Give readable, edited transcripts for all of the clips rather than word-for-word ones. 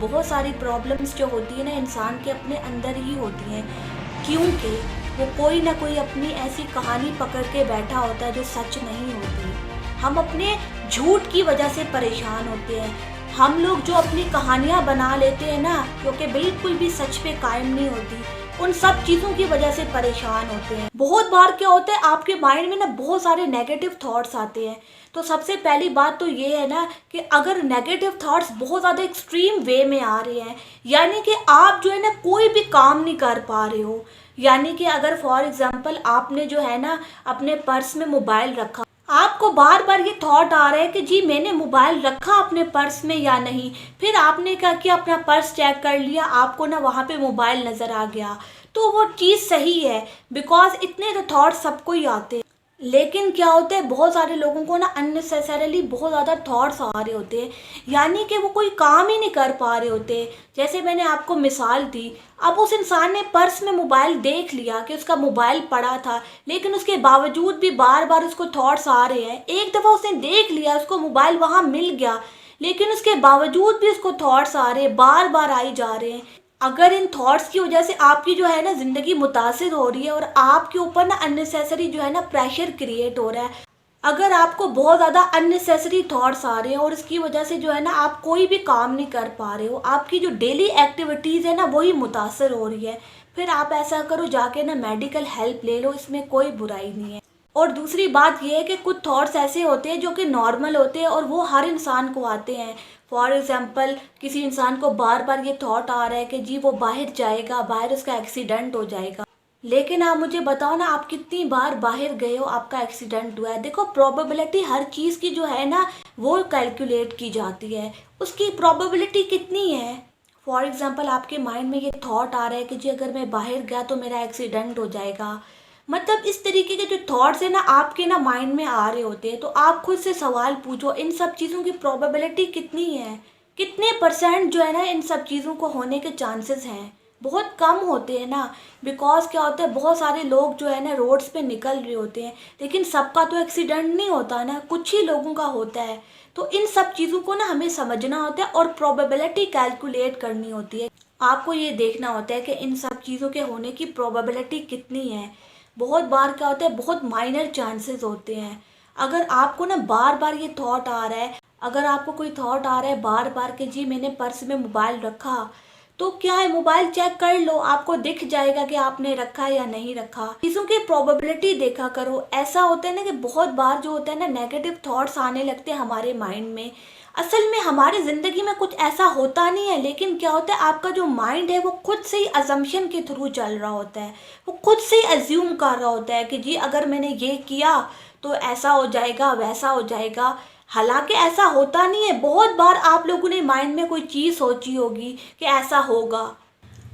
बहुत सारी प्रॉब्लम्स जो होती है ना इंसान के अपने अंदर ही होती हैं, क्योंकि वो कोई ना कोई अपनी ऐसी कहानी पकड़ के बैठा होता है जो सच नहीं होती। हम अपने झूठ की वजह से परेशान होते हैं। हम लोग जो अपनी कहानियाँ बना लेते हैं ना, जो कि बिल्कुल भी सच पे कायम नहीं होती, उन सब चीज़ों की वजह से परेशान होते हैं। बहुत बार क्या होता है, आपके माइंड में ना बहुत सारे नेगेटिव थॉट्स आते हैं। तो सबसे पहली बात तो ये है ना कि अगर नेगेटिव थॉट्स बहुत ज़्यादा एक्सट्रीम वे में आ रहे हैं, यानी कि आप जो है ना कोई भी काम नहीं कर पा रहे हो, यानी कि अगर फॉर एग्जांपल आपने जो है ना अपने पर्स में मोबाइल रखा, आपको बार बार ये थॉट आ रहा है कि जी मैंने मोबाइल रखा अपने पर्स में या नहीं। फिर आपने क्या किया, अपना पर्स चेक कर लिया, आपको ना वहाँ पे मोबाइल नज़र आ गया, तो वो चीज़ सही है, बिकॉज इतने तो थॉट सबको ही आते हैं। लेकिन क्या होता है, बहुत सारे लोगों को ना अननेसेसरीली बहुत ज़्यादा थॉट्स आ रहे होते हैं, यानी कि वो कोई काम ही नहीं कर पा रहे होते। जैसे मैंने आपको मिसाल दी, अब उस इंसान ने पर्स में मोबाइल देख लिया कि उसका मोबाइल पड़ा था, लेकिन उसके बावजूद भी बार बार उसको थॉट्स आ रहे हैं। एक दफ़ा उसने देख लिया, उसको मोबाइल वहाँ मिल गया, लेकिन उसके बावजूद भी उसको थॉट्स आ रहे हैं, बार बार आई जा रहे हैं। अगर इन थॉट्स की वजह से आपकी जो है ना ज़िंदगी मुतासिर हो रही है और आपके ऊपर ना अननेसेसरी जो है ना प्रेशर क्रिएट हो रहा है, अगर आपको बहुत ज़्यादा अननेसेसरी थॉट्स आ रहे हैं और इसकी वजह से जो है ना आप कोई भी काम नहीं कर पा रहे हो, आपकी जो डेली एक्टिविटीज़ है ना वही मुतासर हो रही है, फिर आप ऐसा करो, जाके ना मेडिकल हेल्प ले लो, इसमें कोई बुराई नहीं है। और दूसरी बात यह है कि कुछ थॉट्स ऐसे होते हैं जो कि नॉर्मल होते हैं और वो हर इंसान को आते हैं। फॉर एग्जांपल किसी इंसान को बार बार ये थॉट आ रहा है कि जी वो बाहर जाएगा, बाहर उसका एक्सीडेंट हो जाएगा, लेकिन आप मुझे बताओ ना आप कितनी बार बाहर गए हो, आपका एक्सीडेंट हुआ है। देखो, प्रोबेबिलिटी हर चीज़ की जो है ना वो कैलकुलेट की जाती है, उसकी प्रोबेबिलिटी कितनी है। फॉर एग्जांपल आपके माइंड में ये थॉट आ रहा है कि जी अगर मैं बाहर गया तो मेरा एक्सीडेंट हो जाएगा, मतलब इस तरीके के जो थॉट्स है ना आपके ना माइंड में आ रहे होते हैं, तो आप खुद से सवाल पूछो, इन सब चीज़ों की प्रोबेबिलिटी कितनी है, कितने परसेंट जो है ना इन सब चीज़ों को होने के चांसेस हैं। बहुत कम होते हैं ना, बिकॉज क्या होता है, बहुत सारे लोग जो है ना रोड्स पे निकल रहे होते हैं, लेकिन सबका तो एक्सीडेंट नहीं होता ना, कुछ ही लोगों का होता है। तो इन सब चीज़ों को ना हमें समझना होता है और प्रोबेबिलिटी कैलकुलेट करनी होती है। आपको ये देखना होता है कि इन सब चीज़ों के होने की प्रोबेबिलिटी कितनी है। बहुत बार क्या होता है, बहुत माइनर चांसेस होते हैं। अगर आपको ना बार बार ये थॉट आ रहा है, अगर आपको कोई थॉट आ रहा है बार बार कि जी मैंने पर्स में मोबाइल रखा, तो क्या है, मोबाइल चेक कर लो, आपको दिख जाएगा कि आपने रखा है या नहीं रखा। चीज़ों की प्रोबेबिलिटी देखा करो। ऐसा होता है ना कि बहुत बार जो होता है ना नेगेटिव थॉट्स आने लगते हैं हमारे माइंड में, असल में हमारी ज़िंदगी में कुछ ऐसा होता नहीं है, लेकिन क्या होता है, आपका जो माइंड है वो खुद से ही अजम्पशन के थ्रू चल रहा होता है, वो खुद से ही एज्यूम कर रहा होता है कि जी अगर मैंने ये किया तो ऐसा हो जाएगा, वैसा हो जाएगा। हालांकि ऐसा होता नहीं है। बहुत बार आप लोगों ने माइंड में कोई चीज़ सोची होगी कि ऐसा होगा,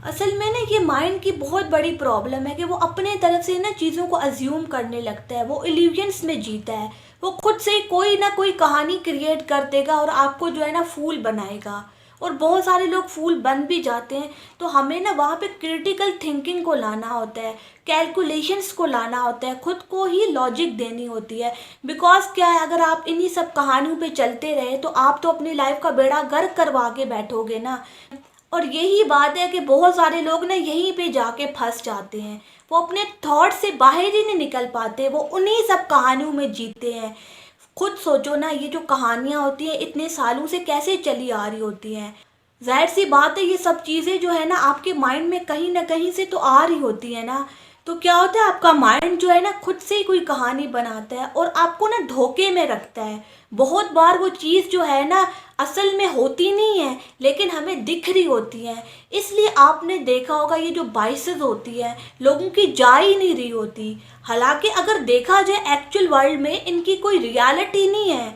असल में ना ये माइंड की बहुत बड़ी प्रॉब्लम है कि वो अपने तरफ से ना चीज़ों को अज्यूम करने लगता है, वो इल्यूजन्स में जीता है, वो खुद से ही कोई ना कोई कहानी क्रिएट कर देगा और आपको जो है ना फूल बनाएगा। और बहुत सारे लोग फूल बन भी जाते हैं। तो हमें ना वहाँ पे क्रिटिकल थिंकिंग को लाना होता है, कैलकुलेशंस को लाना होता है, खुद को ही लॉजिक देनी होती है। बिकॉज क्या है, अगर आप इन्हीं सब कहानियों पे चलते रहे तो आप तो अपनी लाइफ का बेड़ा गर्क करवा के बैठोगे ना। और यही बात है कि बहुत सारे लोग ना यहीं पे जाके फंस जाते हैं, वो अपने थॉट से बाहर ही नहीं निकल पाते, वो उन्हीं सब कहानियों में जीते हैं। खुद सोचो ना, ये जो कहानियाँ होती हैं इतने सालों से कैसे चली आ रही होती हैं। जाहिर सी बात है, ये सब चीज़ें जो है ना आपके माइंड में कहीं ना कहीं से तो आ रही होती है ना। तो क्या होता है, आपका माइंड जो है ना खुद से ही कोई कहानी बनाता है और आपको ना धोखे में रखता है। बहुत बार वो चीज़ जो है ना असल में होती नहीं है, लेकिन हमें दिख रही होती है। इसलिए आपने देखा होगा, ये जो बाइसेस होती है लोगों की जा ही नहीं रही होती। हालांकि अगर देखा जाए एक्चुअल वर्ल्ड में इनकी कोई रियलिटी नहीं है।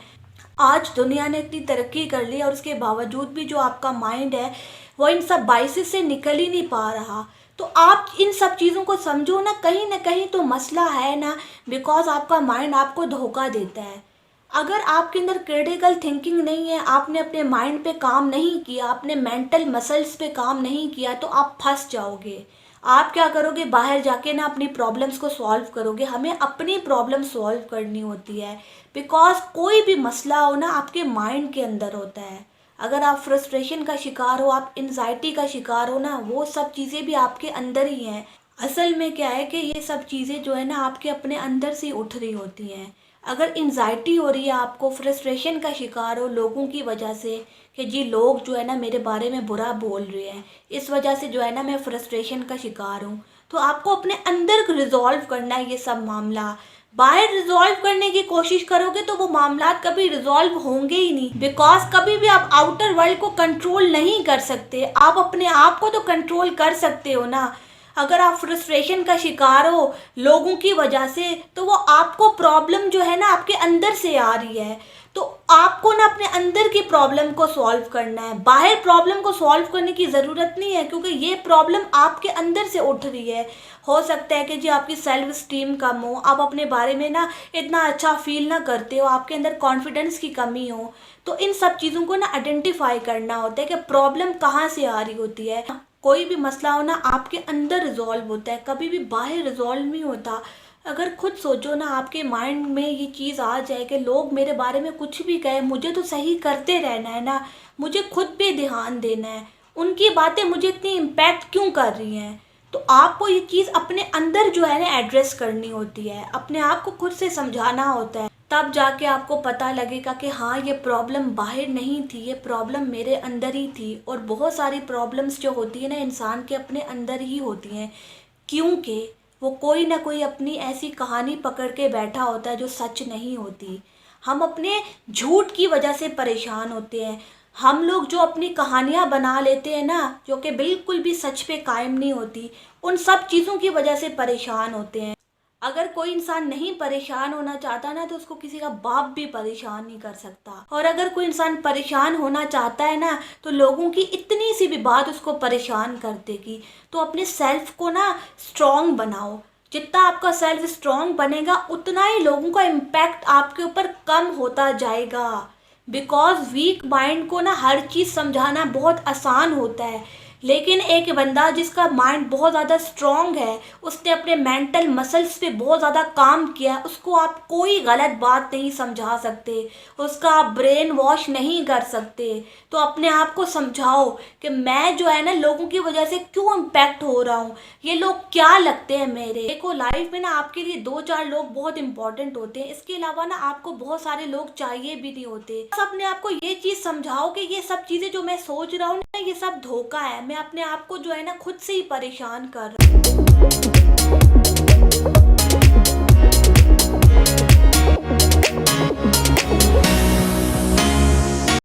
आज दुनिया ने इतनी तरक्की कर ली और उसके बावजूद भी जो आपका माइंड है वो इन सब बाइसेस से निकल ही नहीं पा रहा। तो आप इन सब चीज़ों को समझो ना कहीं तो मसला है ना, बिकॉज आपका माइंड आपको धोखा देता है। अगर आपके अंदर क्रिटिकल थिंकिंग नहीं है, आपने अपने माइंड पे काम नहीं किया, आपने मेंटल मसल्स पे काम नहीं किया, तो आप फंस जाओगे। आप क्या करोगे, बाहर जाके ना अपनी प्रॉब्लम्स को सॉल्व करोगे। हमें अपनी प्रॉब्लम सॉल्व करनी होती है, बिकॉज कोई भी मसला हो ना आपके माइंड के अंदर होता है। अगर आप फ्रस्ट्रेशन का शिकार हो, आप एंजाइटी का शिकार हो ना, वो सब चीज़ें भी आपके अंदर ही हैं। असल में क्या है कि ये सब चीज़ें जो है ना आपके अपने अंदर से ही उठ रही होती हैं। अगर एंजाइटी हो रही है आपको, फ्रस्ट्रेशन का शिकार हो लोगों की वजह से कि जी लोग जो है ना मेरे बारे में बुरा बोल रहे हैं, इस वजह से जो है ना मैं फ्रस्ट्रेशन का शिकार हूँ, तो आपको अपने अंदर रिजॉल्व करना है ये सब मामला। बाहर रिजॉल्व करने की कोशिश करोगे तो वो मामला कभी रिजॉल्व होंगे ही नहीं, बिकॉज कभी भी आप आउटर वर्ल्ड को कंट्रोल नहीं कर सकते। आप अपने आप को तो कंट्रोल कर सकते हो ना। अगर आप फ्रस्ट्रेशन का शिकार हो लोगों की वजह से, तो वो आपको प्रॉब्लम जो है ना आपके अंदर से आ रही है। तो आपको ना अपने अंदर की प्रॉब्लम को सॉल्व करना है, बाहर प्रॉब्लम को सॉल्व करने की ज़रूरत नहीं है, क्योंकि ये प्रॉब्लम आपके अंदर से उठ रही है। हो सकता है कि जी आपकी सेल्फ स्टीम कम हो, आप अपने बारे में ना इतना अच्छा फील ना करते हो, आपके अंदर कॉन्फिडेंस की कमी हो। तो इन सब चीज़ों को ना आइडेंटिफाई करना होता है कि प्रॉब्लम कहाँ से आ रही होती है। कोई भी मसला हो ना आपके अंदर रिजॉल्व होता है, कभी भी बाहर रिजॉल्व नहीं होता। अगर खुद सोचो ना, आपके माइंड में ये चीज़ आ जाए कि लोग मेरे बारे में कुछ भी कहें, मुझे तो सही करते रहना है ना, मुझे खुद पे ध्यान देना है, उनकी बातें मुझे इतनी इम्पैक्ट क्यों कर रही हैं। तो आपको ये चीज़ अपने अंदर जो है ना एड्रेस करनी होती है, अपने आप को खुद से समझाना होता है, तब जाके आपको पता लगेगा कि हाँ ये प्रॉब्लम बाहर नहीं थी, ये प्रॉब्लम मेरे अंदर ही थी। और बहुत सारी प्रॉब्लम्स जो होती है ना इंसान के अपने अंदर ही होती हैं, क्योंकि वो कोई ना कोई अपनी ऐसी कहानी पकड़ के बैठा होता है जो सच नहीं होती। हम अपने झूठ की वजह से परेशान होते हैं। हम लोग जो अपनी कहानियाँ बना लेते हैं ना, जो कि बिल्कुल भी सच पे कायम नहीं होती, उन सब चीज़ों की वजह से परेशान होते हैं। अगर कोई इंसान नहीं परेशान होना चाहता ना, तो उसको किसी का बाप भी परेशान नहीं कर सकता। और अगर कोई इंसान परेशान होना चाहता है ना, तो लोगों की इतनी सी भी बात उसको परेशान कर देगी। तो अपने सेल्फ को ना स्ट्रॉन्ग बनाओ। जितना आपका सेल्फ स्ट्रॉन्ग बनेगा, उतना ही लोगों का इम्पैक्ट आपके ऊपर कम होता जाएगा। बिकॉज वीक माइंड को ना हर चीज़ समझाना बहुत आसान होता है, लेकिन एक बंदा जिसका माइंड बहुत ज़्यादा स्ट्रॉन्ग है, उसने अपने मेंटल मसल्स पे बहुत ज़्यादा काम किया, उसको आप कोई गलत बात नहीं समझा सकते, उसका आप ब्रेन वॉश नहीं कर सकते। तो अपने आप को समझाओ कि मैं जो है ना लोगों की वजह से क्यों इम्पैक्ट हो रहा हूँ, ये लोग क्या लगते हैं मेरे। देखो लाइफ में ना आपके लिए 2-4 लोग बहुत इंपॉर्टेंट होते हैं, इसके अलावा ना आपको बहुत सारे लोग चाहिए भी नहीं होते। बस अपने आप को ये चीज़ समझाओ कि ये सब चीज़ें जो मैं सोच रहा हूँ ना, ये सब धोखा है, मैं अपने आप को जो है ना खुद से ही परेशान कर रहा हूँ।